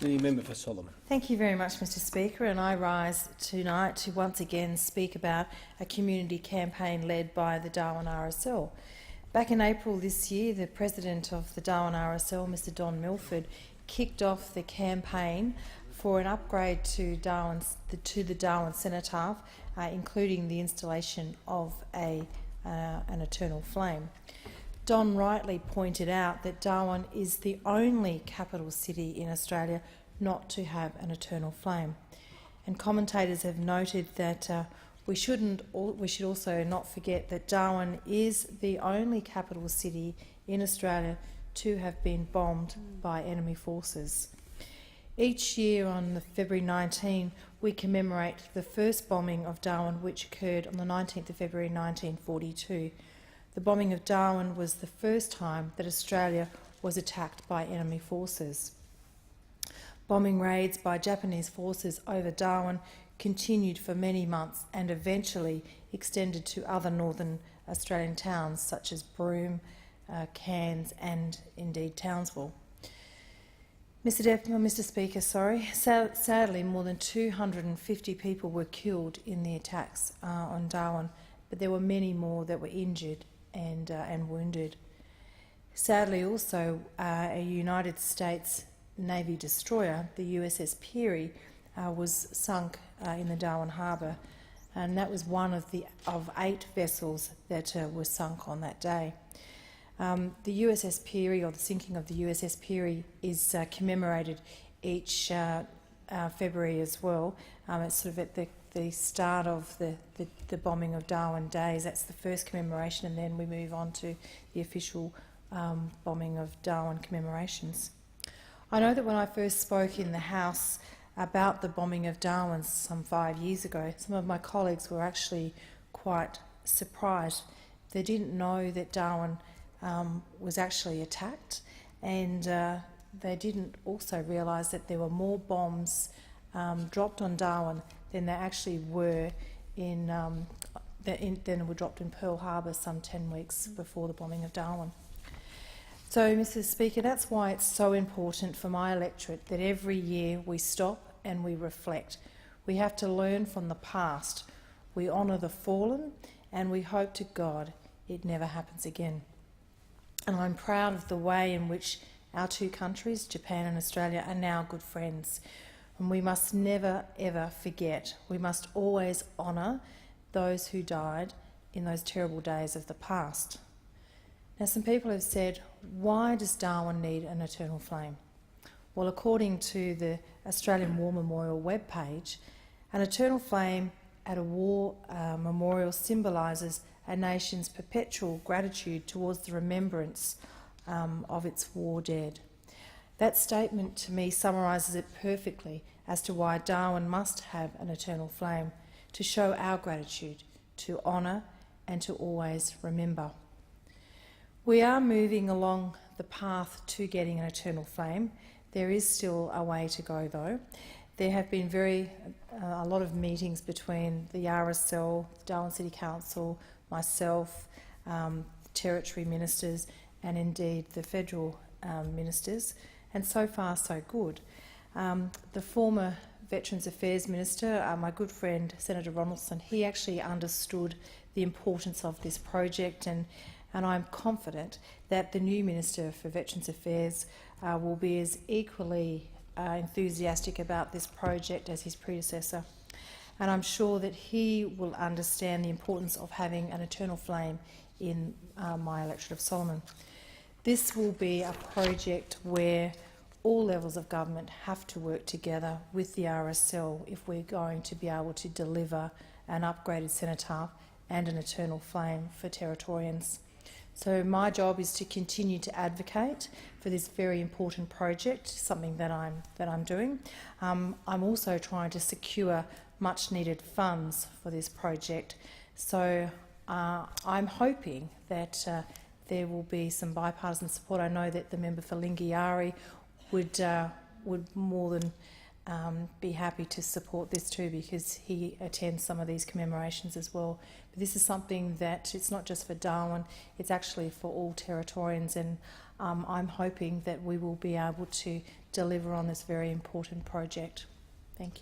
The member for Solomon. Thank you very much, Mr Speaker, and I rise tonight to once again speak about a community campaign led by the Darwin RSL. Back in April this year, the President of the Darwin RSL, Mr Don Milford, kicked off the campaign for an upgrade to the Darwin cenotaph, including the installation of an eternal flame. Don rightly pointed out that Darwin is the only capital city in Australia not to have an eternal flame. And commentators have noted that we should also not forget that Darwin is the only capital city in Australia to have been bombed by enemy forces. Each year on February 19, we commemorate the first bombing of Darwin, which occurred on the 19th of February 1942. The bombing of Darwin was the first time that Australia was attacked by enemy forces. Bombing raids by Japanese forces over Darwin continued for many months and eventually extended to other northern Australian towns such as Broome, Cairns and indeed Townsville. Mr Speaker, sadly more than 250 people were killed in the attacks on Darwin, but there were many more that were injured and wounded. Sadly also, a United States Navy destroyer, the USS Peary, was sunk in the Darwin Harbour, and that was one of 8 vessels that were sunk on that day. The USS Peary, or the sinking of the USS Peary, is commemorated each February as well. It's sort of at the start of the bombing of Darwin days. That's the first commemoration, and then we move on to the official bombing of Darwin commemorations. I know that when I first spoke in the House about the bombing of Darwin some 5 years ago, some of my colleagues were actually quite surprised. They didn't know that Darwin was actually attacked, and they didn't also realise that there were more bombs dropped on Darwin than there actually were than were dropped in Pearl Harbor some 10 weeks before the bombing of Darwin. So, Mr Speaker, that's why it's so important for my electorate that every year we stop and we reflect. We have to learn from the past. We honour the fallen, and we hope to God it never happens again. And I'm proud of the way in which our two countries, Japan and Australia, are now good friends. And we must never, ever forget. We must always honour those who died in those terrible days of the past. Now, some people have said, why does Darwin need an eternal flame? Well, according to the Australian War Memorial webpage, an eternal flame at a war memorial symbolises a nation's perpetual gratitude towards the remembrance of its war dead. That statement to me summarises it perfectly as to why Darwin must have an eternal flame, to show our gratitude, to honour and to always remember. We are moving along the path to getting an eternal flame. There is still a way to go though. There have been a lot of meetings between the RSL, the Darwin City Council, myself, territory ministers and indeed the federal ministers, and so far so good. The former Veterans Affairs Minister, my good friend Senator Ronaldson, he actually understood the importance of this project, and I'm confident that the new Minister for Veterans Affairs will be as equally enthusiastic about this project as his predecessor. And I'm sure that he will understand the importance of having an eternal flame in my electorate of Solomon. This will be a project where all levels of government have to work together with the RSL if we're going to be able to deliver an upgraded cenotaph and an eternal flame for Territorians. So my job is to continue to advocate for this very important project, something that I'm doing. I'm also trying to secure much-needed funds for this project. So I'm hoping that there will be some bipartisan support. I know that the member for Lingiari would more than be happy to support this too, because he attends some of these commemorations as well. But this is something that it's not just for Darwin, it's actually for all Territorians, and I'm hoping that we will be able to deliver on this very important project. Thank you.